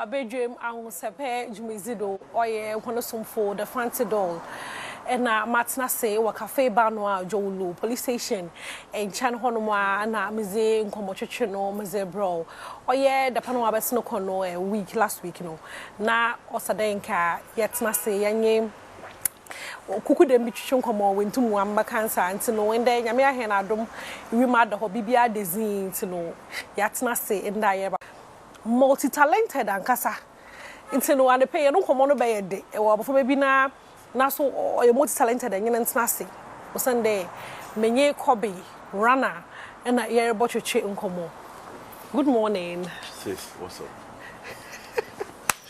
Badwam Ahosepe Jumizido oye Honosumfo the fancy doll. And Matna say wa cafe banwa Jolu police station and Chan Honoma na mize nkomochocho no mize bro. Oye the panwa besno kono a week last week no. Na osadenka yetna say yanye kuku dem bitwitwe nkomo wentumu amba cancer ntino wende nyame ahe na adom wi ma da ho bibia dezin ntino yatna say nda ye multi-talented ankasa ntino ade pay no nkomo no be ye de e wo bofo be na so oye multi-talented enye ntna say o Sunday menye Kobi Rana na ye botwetwe nkomo. Good morning sis, what's up?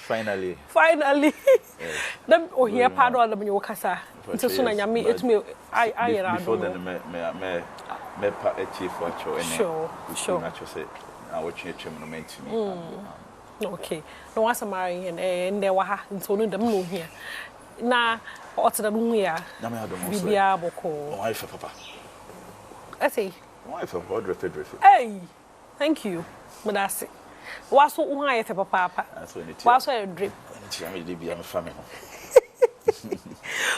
Finally. Them oh here part of them you kasa. Nti so na nyame etumi ayera do. Before then me pa chief wacho ene. Sure. Nacho say na watch etwem no mentimi. Okay. No wasa marry and there wa ha nti no dem no here. Na oteda no hu ya. Na me adom so. Bibia boko. Wife papa. I say. Wife of God refer. Hey. Thank you. Madasi. Waso uha yefe papa. Waso a drip.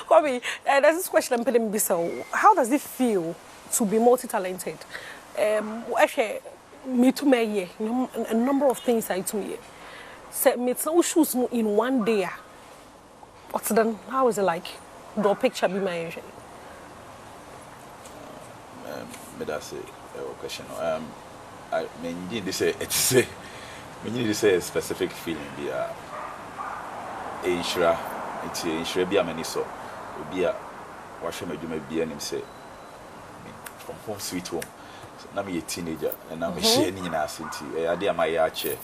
Kobi, there's this question I'm putting me. How does it feel to be multi-talented? Actually, me to me, a number of things I to me. Set me no shoes in one day. What's then? How is it like? Do a picture be my age? Madasi, question. I mean, this it's we need to say a specific feeling be insura be a many so be a wash me do be an say from home sweet home. So now me a teenager and I'm sharing in us into I did my chair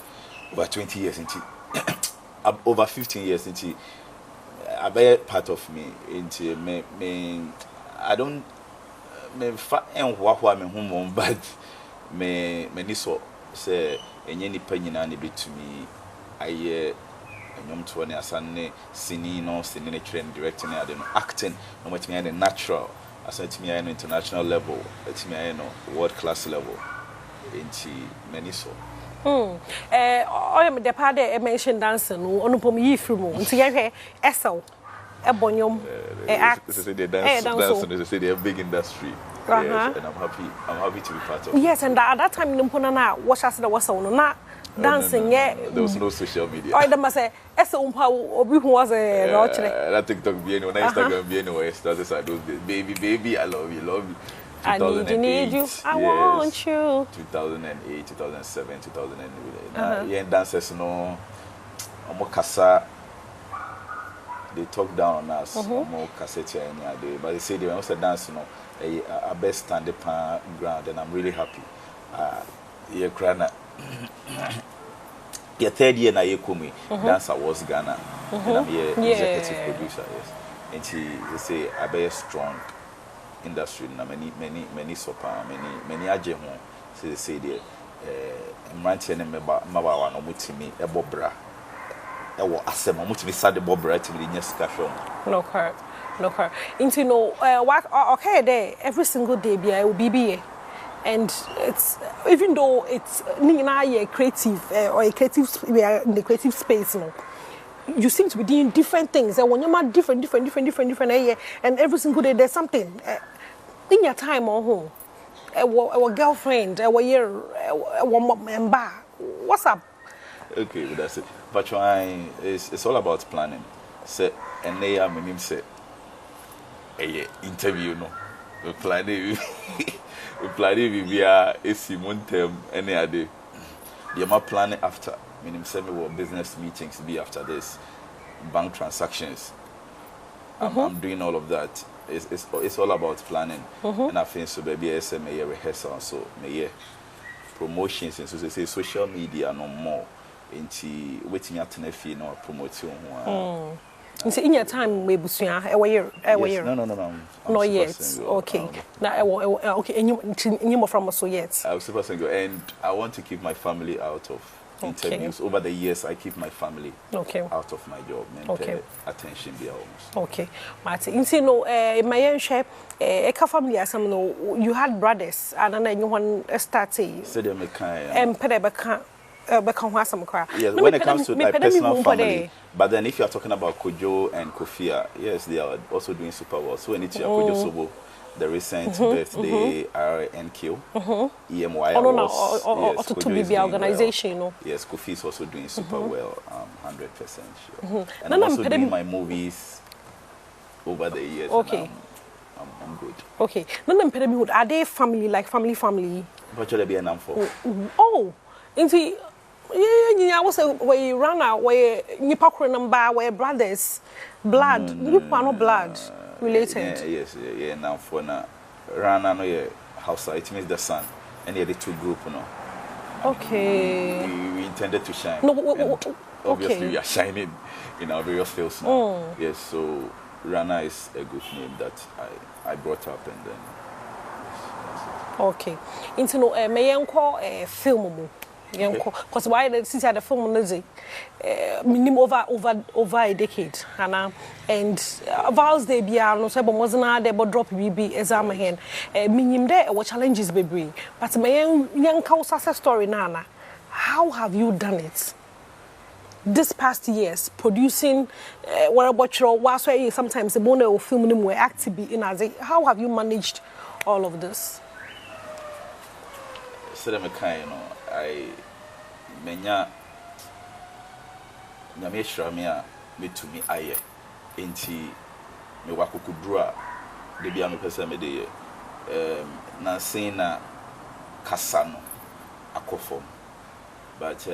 over 20 years into over 15 years into a very part of me into me I don't me and what me home but me so say enye nipa nyina na betumi aye enyom to ne asanne sini ne trend directing ade no acting no matimi aye natural asantimi aye no international level atimi aye no world class level enti many so oya me de pa de mention dance no onupom yi free mo nti ye hwe esel ebonyom act this is the dance this is the big industry. Yes, and I'm happy to be part of it. Yes, and at that time, na watch us the was on na dancing. There was no social media. Oh, they must say, "Esa umpa obi who was a that TikTok be anyway, Instagram be anyway. Started like those days. Baby, I love you. I need you, I want you. 2008, 2007, 2008. Yeah, dancers no, kasa. They talk down on us. Cassette but they say they also dance no. A best standing ground, and I'm really happy. Yeah, Krana. Yeah, third year na Yekumi Dance Awards Ghana, and I'm here executive producer. Yes, and they say a very strong industry. Na many sopa, many aje ho. So they say the mranti ne mabawa no mutimi ebobra. Ewo asem mutimi sade bobra timi nyesika hwom. No her. Into what okay there every single day be I will be and it's even though it's creative or a creative we are in the creative space no you seem to be doing different things and when you're different and every single day there's something in your time on home our girlfriend our year one member what's up. Okay, well, that's it, but it's all about planning say and they are my say interview no we plan we are a simon term any other they are planning after meaning say me business meetings be after this bank transactions. I'm doing all of that. It's all about planning and I think so baby SMA rehearsal so me promotions and so they say social media no more into waiting at Tenefi no promoting in your time, maybe soon. No. Not yet. Okay. Now, okay. And you from us so yet. I was super single, and I want to keep my family out of interviews. Over the years, I keep my family out of my job. And attention be almost. Okay, Martin. You know, my share, family as you had brothers, and then you want started. Said they make and Pedebeka. Yes, when it comes to like personal family, but then if you are talking about Kojo and Kofia, yes, they are also doing super well. So when it's Kojo Sobo, the recent birthday RNQ, EMY Awards, yes, Kojo is doing organization, well. Yes, Kofi is also doing super well, 100% sure. And I'm also doing my movies over the years. Okay. I'm good. Okay. No, are they family, like family? What should I be an for? Oh, into yeah, I was where you ran out, where you pack number, where brothers, blood, you are not blood related. Yes, now for now, Rana no yeah, house it means the sun, and the two group no. Okay. We intended to shine. No, obviously we are shining in our various fields now. Yes, so Rana is a good name that I brought up and then. Okay. Into no may call a film. Because why the city had a film minimum over a decade, and vows they be no say but wasn't there but drop BB exam hen minimum there what challenges baby but my young success story nana. How have you done it this past years producing what about your was why sometimes the bono or film were active in as how have you managed all of this? So them kind I menya nyame hira me a metumi aye enti me wakukudru a de bia me pese me de na sen na kasa no akofom but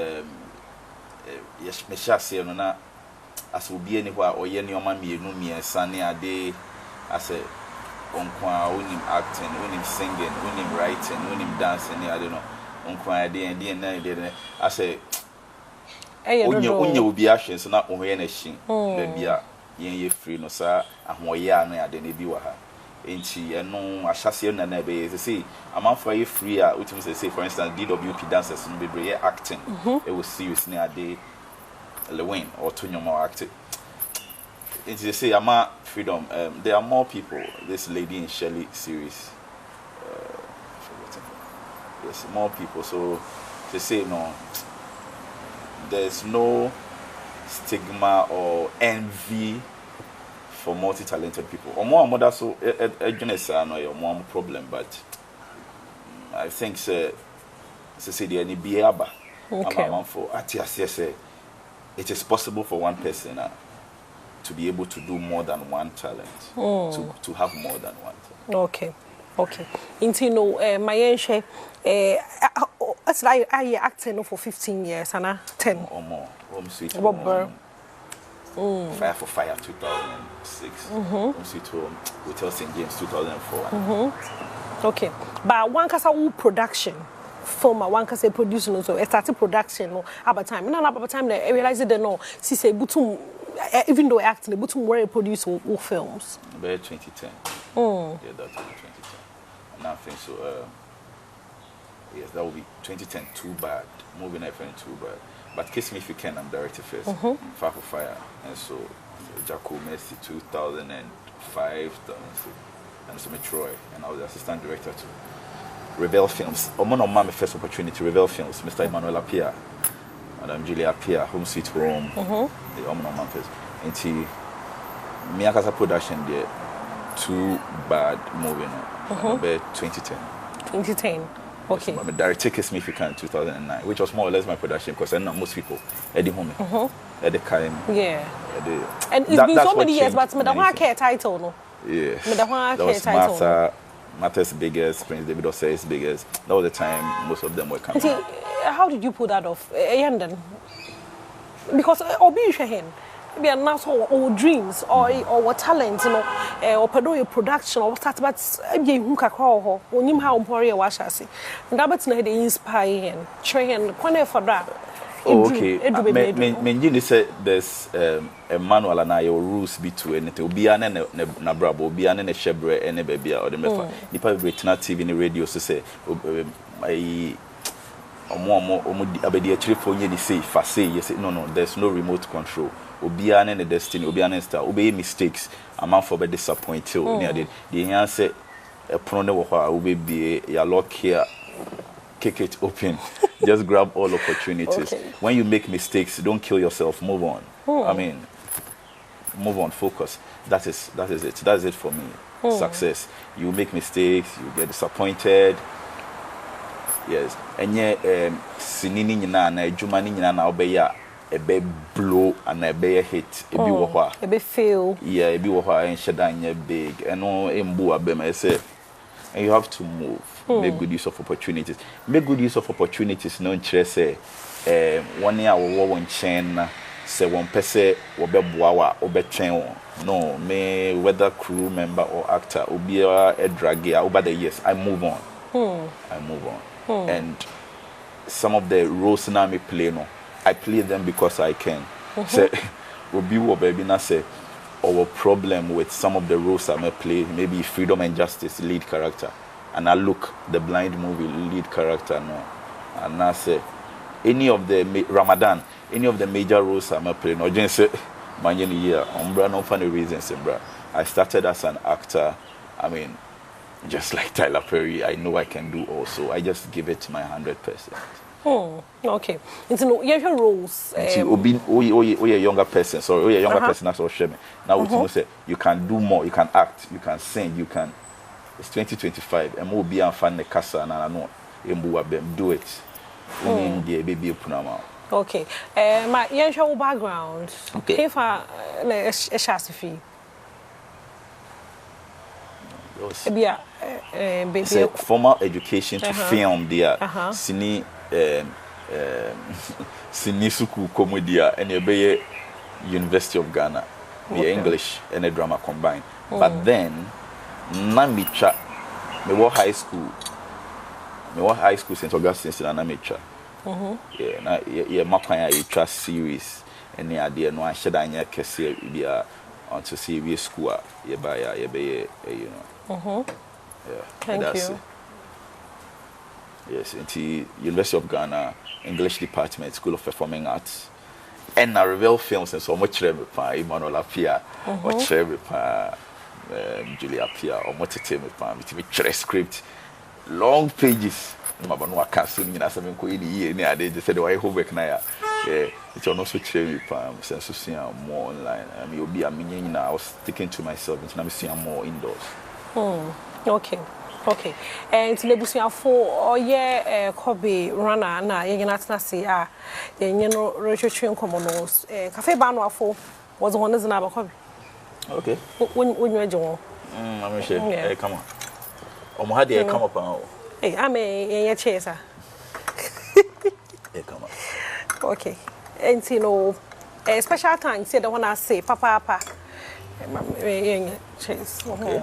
yes me shase no na as obi ani ho a oye ne oma mienu miensa ne ade as onkwa unim acting unim singing unim writing unim dancing ne ade no onkwa de na de I say onye obi ahwe so na ohwe na hyin da bia yen free no sa ahoye a na ade na bi wa ha enti eno ahyase na na be say amanfo ye free a ultimate say for instance DWP dancers no be brave acting it was serious na ade lewin or tonyomo acting enti they say ama freedom there are more people this lady in Shelley series yes, more people. So to say no, there's no stigma or envy for multi-talented people. Or more that's so no more problem, but I think say the any biaba. Okay. For artise it is possible for one person to be able to do more than one talent. To have more than one talent. Okay. Intino my yenche as I acting for 15 years and 10 or more. Home Sweet Home. Fire for Fire 2006. Home Sweet Home Hotel St. James 2004. Okay. But one kasa production film one kasa producing so started production no about time. No about time I realized that no see say butum even though acting butum were produce all films. By 2010. Yeah, that's 2010. Nothing so yes, that will be 2010 too bad. Moving FM too bad. But Kiss Me If You Can, I'm director first. Fire for Fire. And so Jacko Messi 2005 and so Troy. And I was the assistant director to Rebel Films. One of my first opportunity, Rebel Films, Mr. Emmanuel Apia, Madam Julia Apia, Home Sweet Home. The Oman first. And Miyaka's production there too bad moving on. 2010. Okay. Yes, my director Kiss Me If You Can 2009, which was more or less my production because I know most people at the home. At the time. Yeah. And it's been so many years, but Madam Care title no. Yes. Madam Care title. Martha's biggest, Prince David Osei's biggest. That was the time most of them were coming. How did you pull that off? Because Obi Shahin. Be a now or dreams or talent, you know, or pedo production or start but who can call or him how important wash I see. And that's not the inspiring train corner for that. Okay. Menjini said there's a manual and I rules between it will be an nabrabo, be an shebre and a baby or the mefa. If I return TV in the radio to say my abedi actually for you say fast yes no there's no remote control. Obiane and the destiny, Obiane star, obey mistakes, a man for be disappointed. The answer a pronoun will be a lock here, kick it open. just grab all opportunities. Okay. When you make mistakes, don't kill yourself. Move on. I mean, move on. Focus. That is it. That's it for me. Success. You make mistakes. You get disappointed. Yes. And yet, sinini nyina na ejuma ni nyina na obeya ebe blow and ebe hit. Ebi wo hwa. Ebe fail. Yeah, ebi wo hwa en sheda nye big. Eno embu abem I say. And you have to move. Make good use of opportunities. Make good use of opportunities. No interest say, 1 year we won chain. Say one person will be boawa or be train. No, me whether crew member or actor, or be a dragger over the years. I move on. I move on. And some of the roles now me play no, I play them because I can. Say, will be what baby na say. Our problem with some of the roles I may play, maybe Freedom and Justice lead character, and I look the Blind movie lead character no, and I say any of the Ramadan, any of the major roles I may play, no, just say man year, no funny reasons, bro. I started as an actor. I mean, just like Tyler Perry, I know I can do also. I just give it my 100%. Okay. It's no your roles. Oye younger person. Sorry, oye younger person. That's all shame. Now we say you can do more. You can act. You can sing. You can. It's 2025. And we'll be a fan the casa and I know. Do it. Baby Okay. My your background. Okay. If I a chassis. It's formal education to film there. Sini Sinisuku Komodia and a University of Ghana. The English and a drama combined. But then Namicha me were high school. Me were high school St. Augustine in Namicha. Yeah, na yeah makwanya a trust series and the idea no I should anya kese be onto see school yeah by you know. Yeah. Thank you. It. Yes, into University of Ghana, English Department, School of Performing Arts. And I reveal films and so much pa Emmanuel Apia, much pa Julia Apia, or much pa me script, long pages. No cancel me as I'm going to near they just said why homework na yeah. It's also pa sense see more online. You'll be a meaning I was sticking to myself and I'm seeing more indoors. Okay. Okay. And to nebusia for Kobi Rana na ye na say you know registration commonos cafe bano afo was one is na Kobi. Okay. When you join. I'm sure. Come on. Omo had e come up on. Hey, I'm a chaser. Come on. Okay. And you know a special time say the one I say papa chase. Okay.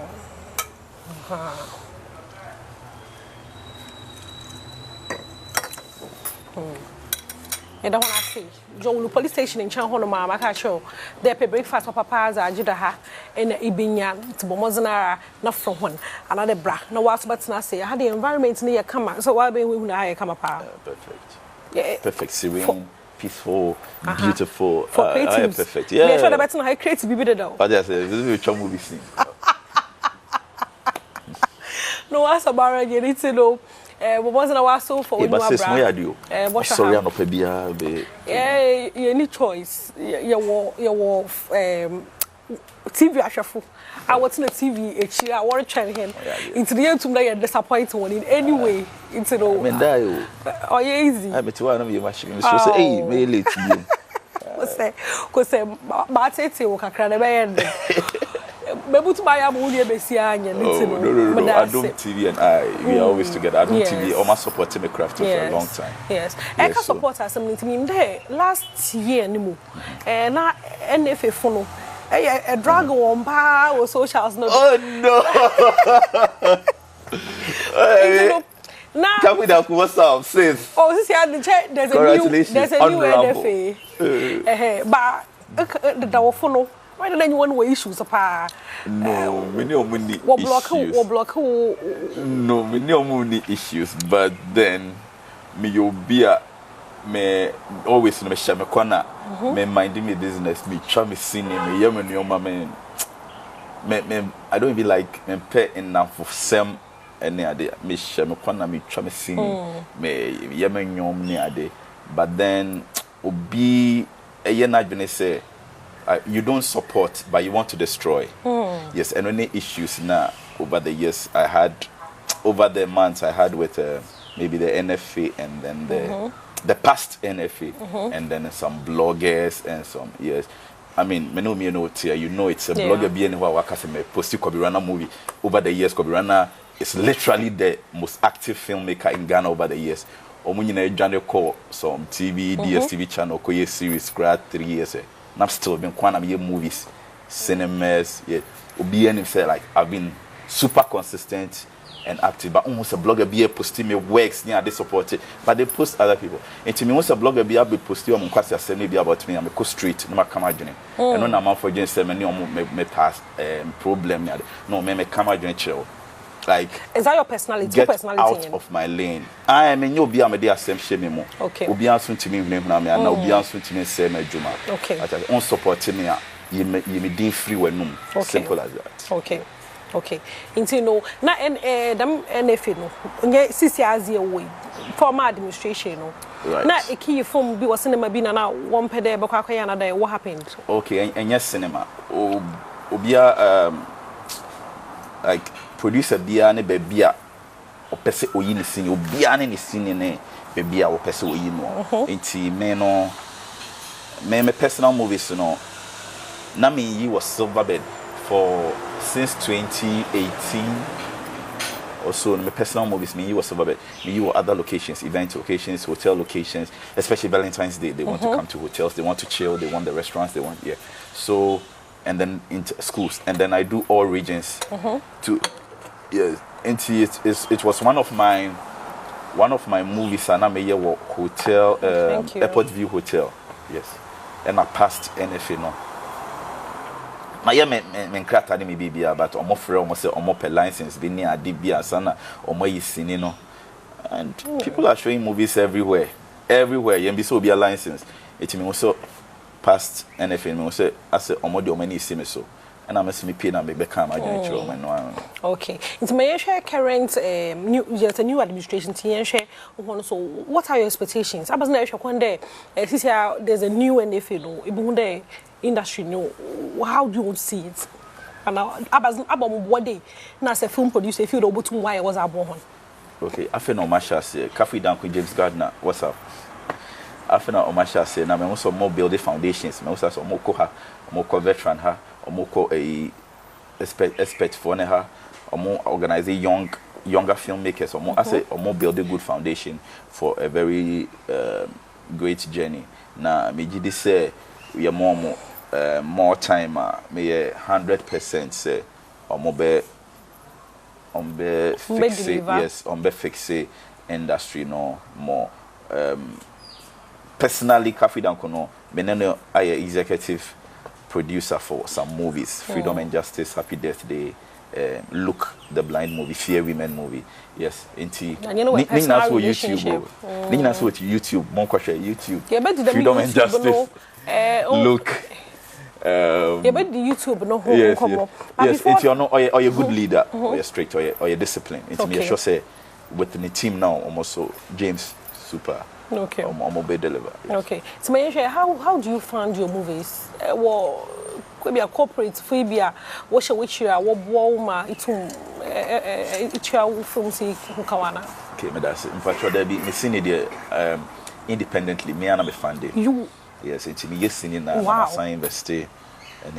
And I want to say, Joe, police station in Chanhono, Mama, I show they pay breakfast for papas, Judaha, and Ibinya, to Bomozana, not from one, another bra. No, what's but not say, I had the environment near come out, so why be we I come apart? Perfect. Yeah, perfect, serene, peaceful, beautiful. For creative. Perfect. Yeah, I'm sure the better I create to be better though. But yes, this is a movie scene. No, as about you need to know. Wasn't a so for you. Sorry, I'm not be. Yeah, you need choice. You TV ashafo. I watch the TV. I want to try him. Into the end, to me, disappointing one in any way. Into the. I mean, that. Oh, yeah, easy. I'm to one of your machines. So say, hey, me late to you. Because but it's a work. Maybe to buy a movie, no. Adom TV and I, we are always together. Adom TV, almost supporting me craft for a long time. Yes, I can support us. Something there last year, no, and now NFA follow. A drug on bar or socials. No. Oh no! Now, come with that. What's up, sis? Oh, this year there's a new NFA. But the door follow. Why don't anyone wear issues apart? No, we know many issues. No, we know many issues, but then me me always me share me corner, me minding me business, me try me singing, me hear me I don't even like me pay enough for some any ade me share me kwana me twa me sing me ye me nyom ni ade but then obi eye na dwene say you don't support but you want to destroy. Yes, and any issues now over the years I had over the months I had with maybe the NFA and then the past NFA and then some bloggers and some I mean, me know it's a blogger being who I posted Kobi Rana movie over the years. Kobi Rana is literally the most active filmmaker in Ghana over the years. Omunyina Johnny call some TV, DSTV channel, Koye series, grad 3 years. And I'm still been quite a movies, cinemas. Yeah, Obianim say like I've been super consistent and active, but almost a blogger be posting me works near they support it, but they post other people. And to me, once a blogger be able to post you on Kwasi say maybe about me, I'm a co street, no come out journey. And no I'm for just say many me past problem no me come out journey chill. Like is that your personality? Get out of my lane. I mean you be am dey asem share me mo. Okay. Obi anso ntimi hunu na me na obi anso ntimi say me adwuma. Okay. On support me a you dey free wenum. Simple as that. Okay. Okay. Into no na them NFA no. Nye sisi azie we former administration no. Right. Na eki form bi was cinema bi na one pede be kwa kwa na what happened? Okay, and yes cinema. Obia like producer bia ne bebia opese oyi ne sin obia ne sin ne bebia opese oyi no enti me personal movies no na me yi was Silverbird for since 2018 or so. My personal movies me was Silverbird, me were other locations, event locations, hotel locations, especially Valentine's Day. They want to come to hotels, they want to chill, they want the restaurants, they want so and then into schools, and then I do all regions to it was one of my movies and I'm a year hotel Airport View Hotel, yes, and I passed NFA no. My men crata ni bibia but omo frɛ omo say omo per license bi ni ade bia sana omo yisini no, and people are showing movies everywhere yem bi so be a license it me also past NFA me also as omo de omo ni isi me so and I'm me pay na me be come adwene kire omo no. Okay, it's my share current new administration tin share so what are your expectations? Abas na share kwande there's a new NFA no ibu there industry no, how do you see it? And what day now as a film producer if you don't to why I was born. Okay, I feel no Masha say Cafe down with James Gardner, what's up? I feel no Masha say now me also more building foundations, me also more ko veteran ha, or more ko a expert for her, or more organize younger filmmakers, or more I say or more build a good foundation for a very great journey. Now me just say we are more time me 100% say on be fix it, yes, on be fix it industry no more personally Cafe Dankono me no I executive producer for some movies, Freedom and Justice, Happy Death Day, Look the Blind movie, Fear Women movie, yes, inti that's what YouTube more question YouTube Freedom and Justice Look but the YouTube no yes, it's you're not or you're a good leader or you're strict or you're disciplined. It's me sure say within the team now almost so James super be deliver. Yes. Okay, so my how do you fund your movies? Well, could be a corporate phobia which you are what it's film see kawana. Okay, me that's in fact there be me seen it independently me and I be funded. You yes, it's me yes in na sign invest any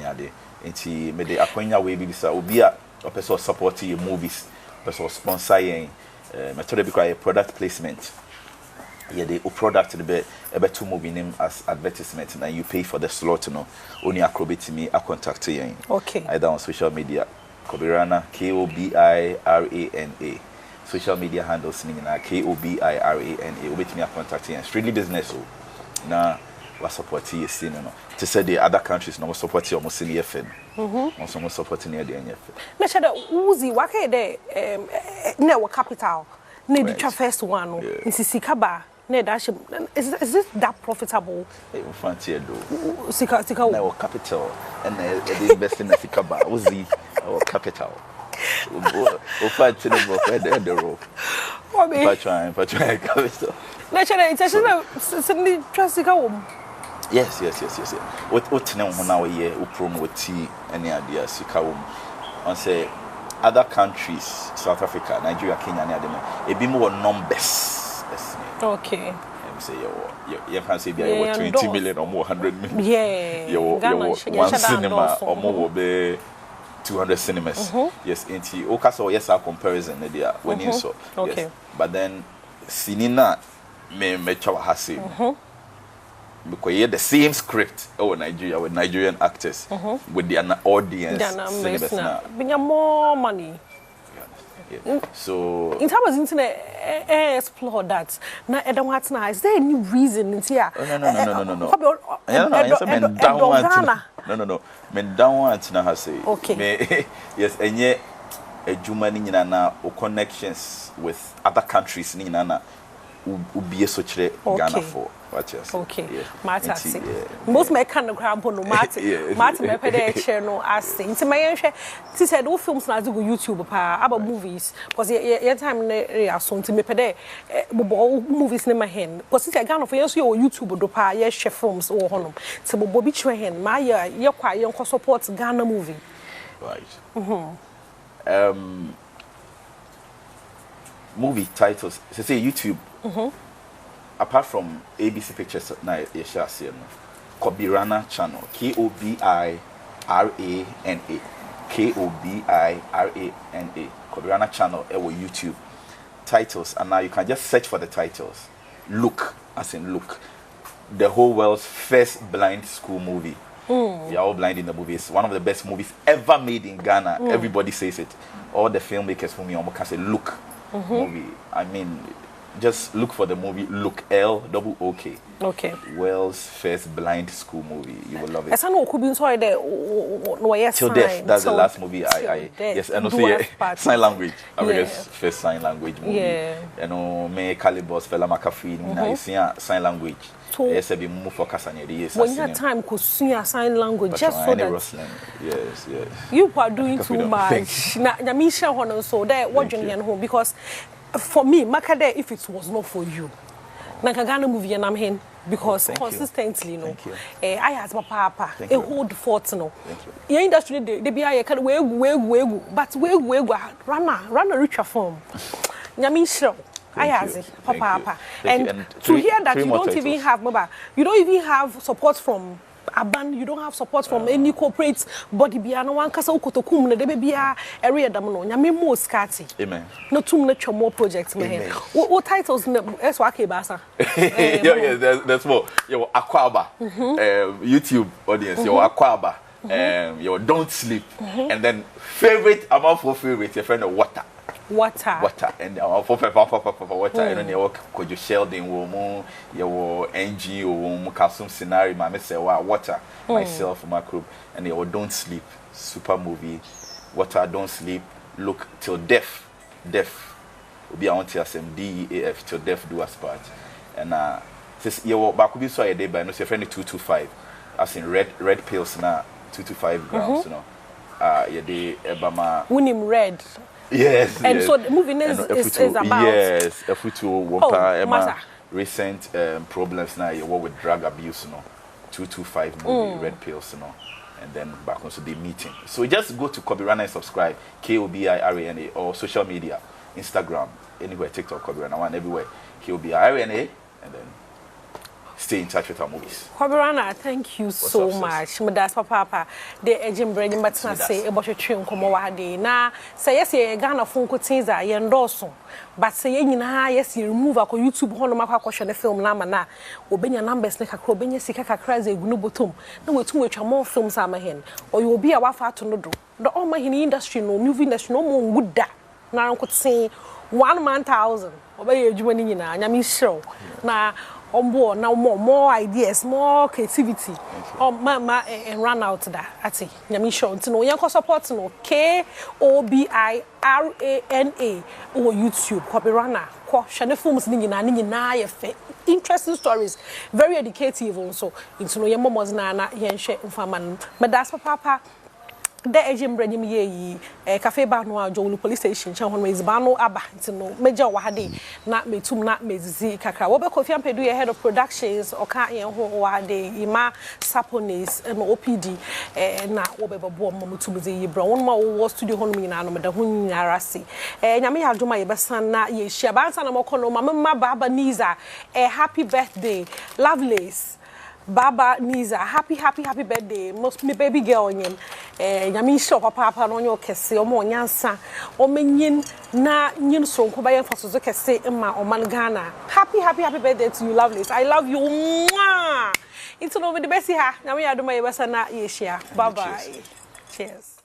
other. It's me the akwanya we be say obi a person support your movies, person sponsor yen me to be quite a product placement. Yeah, the product the be two movie name as advertisement and you pay for the slot no. Only acrobate me a contact yen. Okay. Either on social media Kobi Rana KOBIRANA. Social media handles ni na KOBIRANA. Obet me a contact yen. Strictly business so. Na was supporting you seen no to say the other countries no support you almost in the FN also supporting the NF na shada uzi wake de na wa capital na the first one no in Sikaba na dash is this that profitable fancy do Sika na wa capital and the invest in Sikaba uzi our capital O fight to the rope. Yes. What now here? Who promote any ideas? On say other countries, South Africa, Nigeria, Kenya, a bit more numbers. Okay. Say you can say there were 20 million or more, 100 million. Yeah. You one cinema or more will be 200 cinemas. Yes, into Okaso, yes, our comparison there when you saw. Okay. Yes. But then Sinina me chawa hasi. Because you the same script Nigeria with Nigerian actors with the audience cinemas now. Bring more money. Yeah. So in terms of internet, explore that. Now, is there any reason in here? No. Men down want na say. Okay. Yes, and yet a Jumani na connections with other countries ni na ubi sochre Ghana for. Okay. Martin. Most my kind of grandpa no Martin. Martin me pede share no as nti my hwe ti said all films na go YouTube pa about movies because your time na so nti me pede bobo movies na ma hen because ti Ghana for yes your YouTube do pa ye share films wo honom ti bobo bi chwe hen ma ye kwa ye nko support Ghana movie. Right. Movie titles say YouTube. Apart from ABC Pictures, na yesha see no. Kobi Rana channel, KOBIRANA, KOBIRANA, Kobi Rana channel. Or YouTube titles, and now you can just search for the titles. Look, as in look, the whole world's first blind school movie. We are all blind in the movie. It's one of the best movies ever made in Ghana. Everybody says it. All the filmmakers for me almost can say look movie. I mean. Just look for the movie Look, LOOK. Okay. World's first blind school movie. You will love it. Yes, I know. Could be sorry there. No, yes. Till Death. That's the last movie I yes, and also sign language. America's first sign language movie. Yeah. You know, me Calibos, Fela McAfee, you see sign language. Yes, I be move for Kasanya. When you have time, could see a sign language just so that. Yes. You are doing too much. Na Misha Hono so there watching home because. For me, Makade, if it was not for you, Ghana movie and I'm here because consistently, you know, I asked my papa, a hold fort, no. Your industry, they be I can way, but run a richer form. Yamisho, I asked papa, and to hear that you don't even have mobile, you don't even have support from. You don't have support from any corporate body. Biano one kasa ukotokum na debe bia area damno. Nyame mo skati. Amen. No tum na more projects me. What titles na eswa ke basa? Yeah, that's more. Yo Akwaba. YouTube audience. Yo Akwaba. Yo Don't Sleep. And then favorite among for favorite your friend Water. And for water. You know you could you Sheldon woman, your NG or Kasum scenario. My say Water. Myself, my group, and you Don't Sleep. Super movie. Water, Don't Sleep. Look till death. Will be on DEAF till death do us part. And since you back be so a day by no say friend 225. As in red pills now 225 grams. You know. Your day Ebama. Winning red. Yes. And so the movie is about. Yes, Emma recent problems now. You work with drug abuse, you know. 225 movie, red pills, you know. And then back on so the meeting. So just go to Kobi Rana and subscribe, KOBIRANA, or social media, Instagram, anywhere, TikTok, Kobi Rana, one everywhere, KOBIRANA, and then stay in touch with our movies. Kobi Rana, thank you so much. Madas papa, the agent bringing but say about your train come over day. Now, say yes, ye Ghana phone could say that ye endorse. But say ye yes, you remove a YouTube honor my question the film lamana. Obey your numbers like a crobin, yes, a crazy gnubotum. No, we're too much more films are my hand. Or you will be a wafa to no do. The all my industry, no movie industry, no more would that. Now I could say 1 man 1,000. Obey your joining in a yammy show. Now, on board now more ideas, more creativity. Oh, mama and run out that. I say, yami show to know young support no KOBIRANA or YouTube. Kobi Rana, Shane films na interesting stories, very educative also. Into no your mom's nana yen share in farman. But that's papa. de ejim branyim ye yi cafe bar no a Jowulu police station che hono eziba no aba ntino meja wa hade na metum na mezizi kakra wo be Kofi Ampedu ye head of productions oka ye ho wa hade ima saponis no OPD na wo be babo mo mutum ze yi bra won ma wo studio hono nyina no meda ho nyara se nyame ya adwuma ye besan na ye hia bansa na mokono mama baba Niza happy birthday Lovelace Baba Niza, happy birthday. Most me baby girl nyem. Nyami show papa no nyo kese omo nyansa. O menyin na nyin so nko ba yen fasozo kese ma o man Ghana. Happy birthday to you, Lovelace. I love you. Mwah. It's no be the best ha. Nyami adoma ye besa na ye share. Bye bye. Cheers.